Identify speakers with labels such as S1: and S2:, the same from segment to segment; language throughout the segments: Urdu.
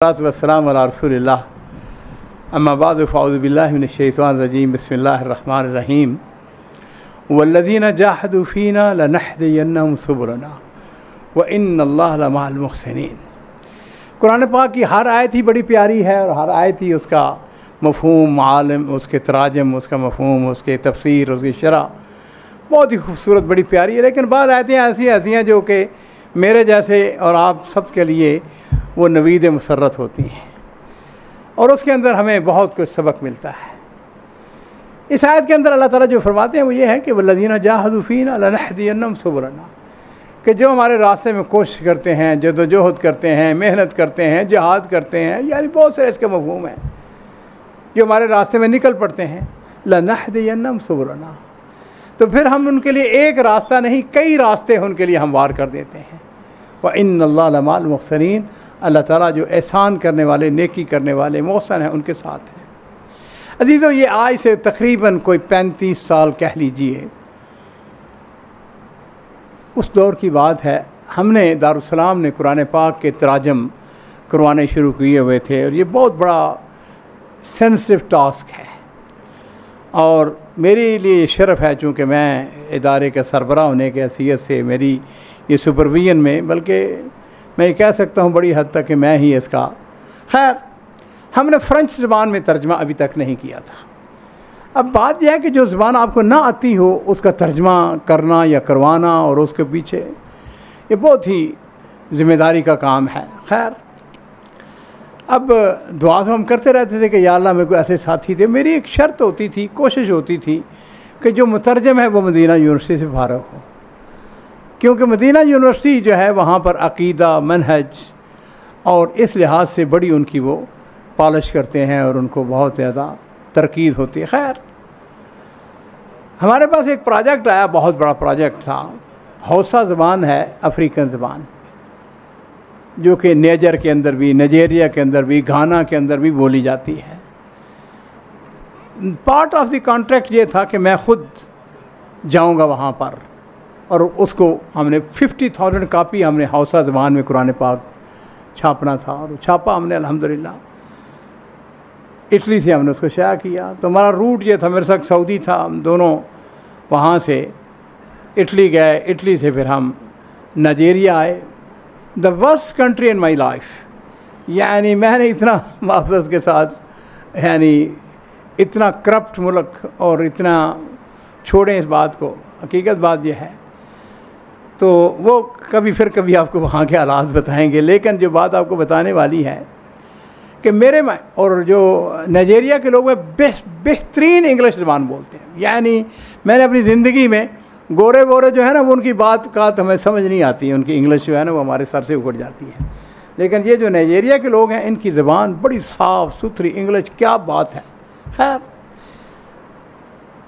S1: والسلام علی رسول اللہ اما بعد فاعوذ باللہ من الشیطان الرجیم بسم اللہ الرحمن الرحیم والذین جاہدوا فینا لنہدینہم سبلنا وان اللہ لمع المحسنین۔ قرآن پاک کی ہر آیت ہی بڑی پیاری ہے اور ہر آیت ہی اس کا مفہوم عالم، اس کے تراجم، اس کا مفہوم، اس کے تفسیر، اس کی شرح بہت ہی خوبصورت، بڑی پیاری ہے۔ لیکن بعض آیتیں ایسی ہیں جو کہ میرے جیسے اور آپ سب کے لیے وہ نوید مسرت ہوتی ہیں اور اس کے اندر ہمیں بہت کچھ سبق ملتا ہے۔ اس آیت کے اندر اللہ تعالیٰ جو فرماتے ہیں وہ یہ ہے کہ والذین جاہدوا فینا لنہدینہم سبلنا، کہ جو ہمارے راستے میں کوشش کرتے ہیں، جدوجہد کرتے ہیں، محنت کرتے ہیں، جہاد کرتے ہیں، یعنی بہت سے اس کے مفہوم ہیں، جو ہمارے راستے میں نکل پڑتے ہیں، لنہدینہم سبلنا، تو پھر ہم ان کے لیے ایک راستہ نہیں کئی راستے ان کے لیے ہموار کر دیتے ہیں۔ وَإِنَّ اللَّهَ لَمَعَ الْمُحْسِنِينَ، اللہ تعالیٰ جو احسان کرنے والے، نیکی کرنے والے، محسن ہیں، ان کے ساتھ ہیں۔ عزیزو، یہ آج سے تقریباً کوئی 35 سال کہہ لیجئے اس دور کی بات ہے۔ ہم نے دارالسلام نے قرآن پاک کے تراجم کروانے شروع کیے ہوئے تھے اور یہ بہت بڑا سینسٹیو ٹاسک ہے اور میرے لیے یہ شرف ہے، چونکہ میں ادارے کا سربراہ ہونے کی حیثیت سے میری یہ سپرویژن میں، بلکہ میں یہ کہہ سکتا ہوں بڑی حد تک کہ میں ہی اس کا، خیر ہم نے فرینچ زبان میں ترجمہ ابھی تک نہیں کیا تھا۔ اب بات یہ ہے کہ جو زبان آپ کو نہ آتی ہو اس کا ترجمہ کرنا یا کروانا اور اس کے پیچھے یہ بہت ہی ذمہ داری کا کام ہے۔ خیر اب دعا تو ہم کرتے رہتے تھے کہ یا اللہ، میرے کو ایسے ساتھی تھے۔ میری ایک شرط ہوتی تھی، کوشش ہوتی تھی کہ جو مترجم ہے وہ مدینہ یونیورسٹی سے فارغ ہو، کیونکہ مدینہ یونیورسٹی جو ہے وہاں پر عقیدہ، منہج اور اس لحاظ سے بڑی ان کی وہ پالش کرتے ہیں اور ان کو بہت زیادہ ترکیز ہوتی ہے۔ خیر ہمارے پاس ایک پروجیکٹ آیا، بہت بڑا پروجیکٹ تھا، حوصہ زبان ہے، افریقن زبان، جو کہ نیجر کے اندر بھی، نائجیریا کے اندر بھی، گھانا کے اندر بھی بولی جاتی ہے۔ پارٹ آف دی کانٹریکٹ یہ تھا کہ میں خود جاؤں گا وہاں پر اور اس کو ہم نے 50,000 کاپی ہم نے حوصہ زبان میں قرآن پاک چھاپنا تھا اور چھاپا ہم نے الحمدللہ۔ اٹلی سے ہم نے اس کو شائع کیا، تو ہمارا روٹ یہ تھا، میرے ساتھ سعودی تھا، ہم دونوں وہاں سے اٹلی گئے، اٹلی سے پھر ہم نائجیریا آئے۔ The worst country in my life, یعنی میں نے اتنا معذرت کے ساتھ، یعنی اتنا کرپٹ ملک اور اتنا، چھوڑیں اس بات کو، حقیقت بات یہ ہے، تو وہ کبھی آپ کو وہاں کے حالات بتائیں گے۔ لیکن جو بات آپ کو بتانے والی ہے کہ میرے میں اور جو نائجیریا کے لوگ بہترین انگلش زبان بولتے ہیں، یعنی میں نے اپنی زندگی میں گورے جو ہے نا، وہ ان کی بات ہمیں سمجھ نہیں آتی، ان کی انگلش جو ہے نا وہ ہمارے سر سے اکھڑ جاتی ہے، لیکن یہ جو نائجیریا کے لوگ ہیں ان کی زبان بڑی صاف ستھری انگلش، کیا بات ہے۔ خیر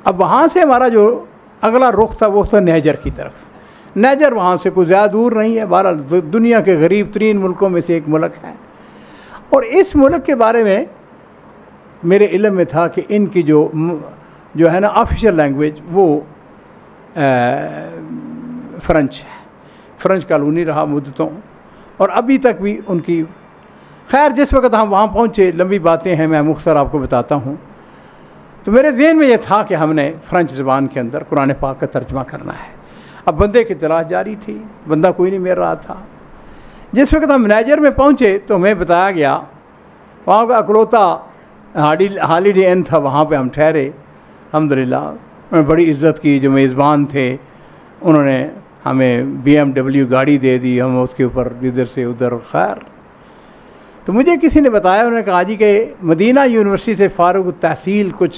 S1: اب وہاں سے ہمارا جو اگلا رخ تھا وہ تھا نیجر کی طرف۔ نیجر وہاں سے کوئی زیادہ دور نہیں ہے، بہرحال دنیا کے غریب ترین ملکوں میں سے ایک ملک ہے، اور اس ملک کے بارے میں میرے علم میں تھا کہ ان کی جو ہے نا آفیشیل لینگویج وہ فرنچ ہے، فرنچ کالونی رہا مدتوں اور ابھی تک بھی ان کی۔ خیر جس وقت ہم وہاں پہنچے، لمبی باتیں ہیں، میں مختصر آپ کو بتاتا ہوں، تو میرے ذہن میں یہ تھا کہ ہم نے فرنچ زبان کے اندر قرآن پاک کا ترجمہ کرنا ہے۔ اب بندے کی تلاش جاری تھی، بندہ کوئی نہیں مل رہا تھا۔ جس وقت ہم نائجر میں پہنچے تو ہمیں بتایا گیا، وہاں کا اکلوتا ہالیڈے ان تھا، وہاں پہ ہم ٹھہرے۔ الحمدللہ بڑی عزت کی، جو میزبان تھے انہوں نے ہمیں BMW گاڑی دے دی، ہم اس کے اوپر ادھر سے ادھر۔ خیر تو مجھے کسی نے بتایا، انہوں نے کہا جی کہ مدینہ یونیورسٹی سے فارغ التحصیل کچھ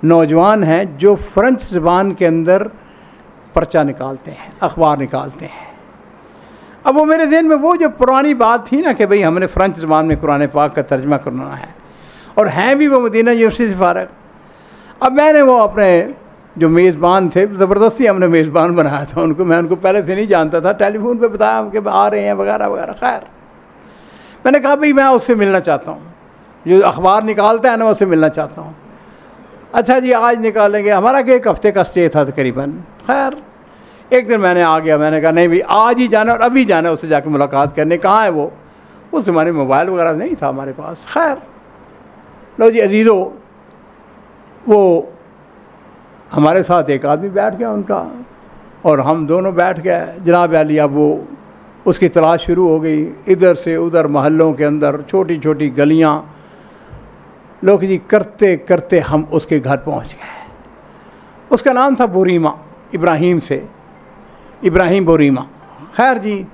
S1: نوجوان ہیں جو فرنچ زبان کے اندر پرچہ نکالتے ہیں، اخبار نکالتے ہیں۔ اب وہ میرے ذہن میں وہ جو پرانی بات تھی نا کہ بھئی ہم نے فرنچ زبان میں قرآن پاک کا ترجمہ کرنا ہے اور ہیں بھی وہ مدینہ یونیورسٹی سے فارغ۔ اب میں نے وہ اپنے جو میزبان تھے، زبردستی ہم نے میزبان بنایا تھا ان کو، میں ان کو پہلے سے نہیں جانتا تھا، ٹیلی فون پہ بتایا کہ آ رہے ہیں وغیرہ وغیرہ۔ خیر میں نے کہا بھئی میں اس سے ملنا چاہتا ہوں، جو اخبار نکالتا ہے نا اس سے ملنا چاہتا ہوں۔ اچھا جی آج نکالیں گے، ہمارا کہ ایک ہفتے کا اسٹے تھا تقریباً۔ خیر ایک دن میں نے آ گیا، میں نے کہا نہیں بھئی آج ہی جانا اور ابھی جانا اس سے جا کے ملاقات کرنے۔ کہاں ہے وہ؟ اس زمانے میں موبائل وغیرہ نہیں تھا ہمارے پاس. خیر لو جی عزیزو، وہ ہمارے ساتھ ایک آدمی بیٹھ گیا ان کا، اور ہم دونوں بیٹھ گئے. جناب علی اب وہ اس کی تلاش شروع ہو گئی، ادھر سے ادھر محلوں کے اندر چھوٹی چھوٹی گلیاں. لوگ جی کرتے کرتے ہم اس کے گھر پہنچ گئے. اس کا نام تھا بوریما، ابراہیم بوریما. خیر جی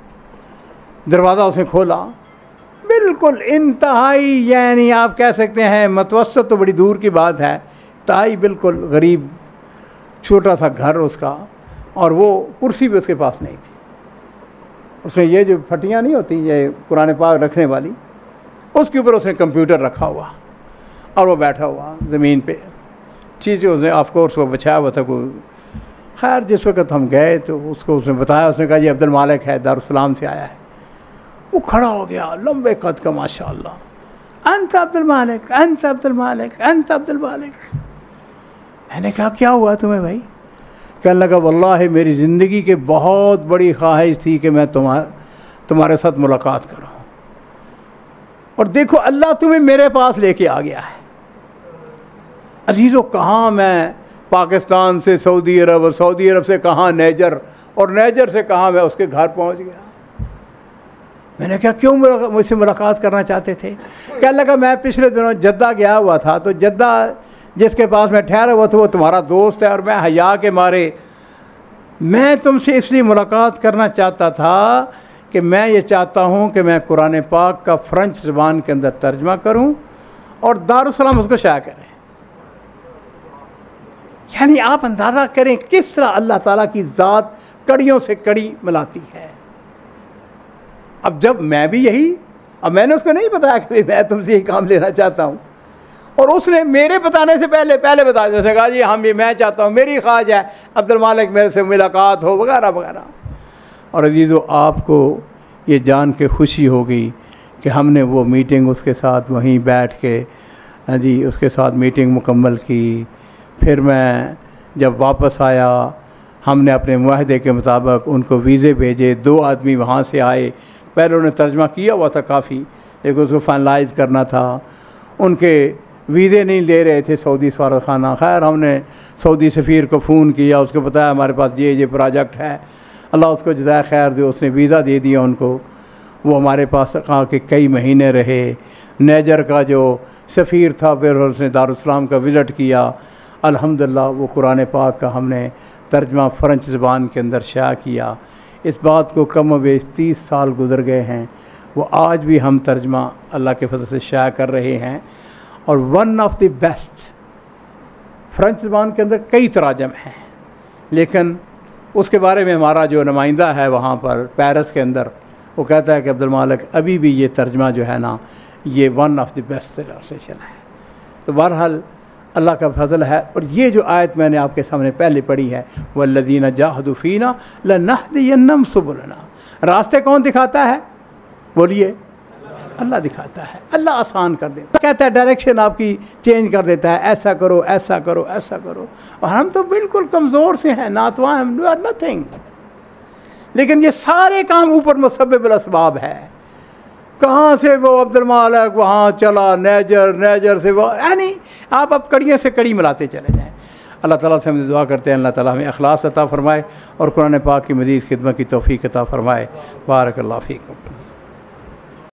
S1: دروازہ اس نے کھولا، بالکل انتہائی، یعنی آپ کہہ سکتے ہیں متوسط تو بڑی دور کی بات ہے، انتہائی بالکل غریب چھوٹا سا گھر اس کا، اور وہ کرسی بھی اس کے پاس نہیں تھی. اس نے یہ جو پھٹیاں نہیں ہوتی یہ قرآن پاک رکھنے والی، اس کے اوپر اس نے کمپیوٹر رکھا ہوا اور وہ بیٹھا ہوا زمین پہ. چیزیں اس نے آف کورس وہ بچایا ہوا تھا کوئی. خیر جس وقت ہم گئے تو اس کو اس نے بتایا، اس نے کہا جی عبد المالک ہے، دارالسلام سے آیا ہے. وہ کھڑا ہو گیا، لمبے قد کا ماشاء اللہ، انت عبد المالک، انت عبد المالک، انت عبد المالک. میں نے کہا کیا ہوا تمہیں بھائی؟ کہنے لگا واللہ میری زندگی کے بہت بڑی خواہش تھی کہ میں تمہارے ساتھ ملاقات کروں، اور دیکھو اللہ تمہیں میرے پاس لے کے آ گیا ہے. عزیزو کہاں میں پاکستان سے سعودی عرب، اور سعودی عرب سے کہاں نیجر، اور نیجر سے کہاں میں اس کے گھر پہنچ گیا. میں نے کہا کیوں مجھ سے ملاقات کرنا چاہتے تھے؟ کہنے لگا میں پچھلے دنوں جدہ گیا ہوا تھا، تو جدہ جس کے پاس میں ٹھہرا ہوا تھا وہ تمہارا دوست ہے، اور میں حیا کے مارے میں تم سے اس لیے ملاقات کرنا چاہتا تھا کہ میں یہ چاہتا ہوں کہ میں قرآن پاک کا فرنچ زبان کے اندر ترجمہ کروں اور دارالسلام اس کو شائع کریں. یعنی آپ اندازہ کریں کس طرح اللہ تعالیٰ کی ذات کڑیوں سے کڑی ملاتی ہے. اب جب میں بھی یہی، اب میں نے اس کو نہیں بتایا کہ میں تم سے یہ کام لینا چاہتا ہوں، اور اس نے میرے بتانے سے پہلے بتا دیا، کہا جی ہم یہ میں چاہتا ہوں، میری خواہش ہے عبد المالک میرے سے ملاقات ہو وغیرہ وغیرہ. اور عزیزو آپ کو یہ جان کے خوشی ہوگی کہ ہم نے وہ میٹنگ اس کے ساتھ وہیں بیٹھ کے جی اس کے ساتھ میٹنگ مکمل کی. پھر میں جب واپس آیا ہم نے اپنے معاہدے کے مطابق ان کو ویزے بھیجے. 2 آدمی وہاں سے آئے، پہلے انہوں نے ترجمہ کیا ہوا تھا کافی، لیکن اس کو فائنلائز کرنا تھا. ان کے ویزے نہیں لے رہے تھے سعودی سفارتخانہ. خیر ہم نے سعودی سفیر کو فون کیا، اس کو بتایا ہمارے پاس یہ پروجیکٹ ہے. اللہ اس کو جزائے خیر دے، اس نے ویزا دے دیا ان کو. وہ ہمارے پاس آ کے کئی مہینے رہے. نیجر کا جو سفیر تھا پھر اس نے دارالسلام کا وزٹ کیا. الحمدللہ وہ قرآن پاک کا ہم نے ترجمہ فرنچ زبان کے اندر شائع کیا. اس بات کو کم و بیش 30 سال گزر گئے ہیں، وہ آج بھی ہم ترجمہ اللہ کے فضل سے شائع کر رہے ہیں. اور one of the best, French زبان کے اندر کئی تراجم ہیں، لیکن اس کے بارے میں ہمارا جو نمائندہ ہے وہاں پر پیرس کے اندر وہ کہتا ہے کہ عبد المالک ابھی بھی یہ ترجمہ جو ہے نا یہ one of the best translation ہے. تو بہرحال اللہ کا فضل ہے. اور یہ جو آیت میں نے آپ کے سامنے پہلے پڑھی ہے، وَالَّذِينَ جَاهَدُوا فِينَا لَنَهْدِيَنَّهُمْ سُبُلَنَا، راستے کون دکھاتا ہے؟ بولیے اللہ دکھاتا ہے، اللہ آسان کر دیتا ہے. کہتا ہے ڈائریکشن آپ کی چینج کر دیتا ہے، ایسا کرو ایسا کرو ایسا کرو. اور ہم تو بالکل کمزور سے ہیں، ناتواں، ہم ڈو نتھنگ. لیکن یہ سارے کام اوپر مسبب الاسباب ہے. کہاں سے وہ عبد المالک وہاں چلا نیجر سے وہ، یعنی آپ اب کڑیوں سے کڑی ملاتے چلے جائیں. اللہ تعالیٰ سے ہم دعا کرتے ہیں اللہ تعالیٰ ہمیں اخلاص عطا فرمائے اور قرآن پاک کی مزید خدمت کی توفیق عطا فرمائے. بارک اللہ فیکم.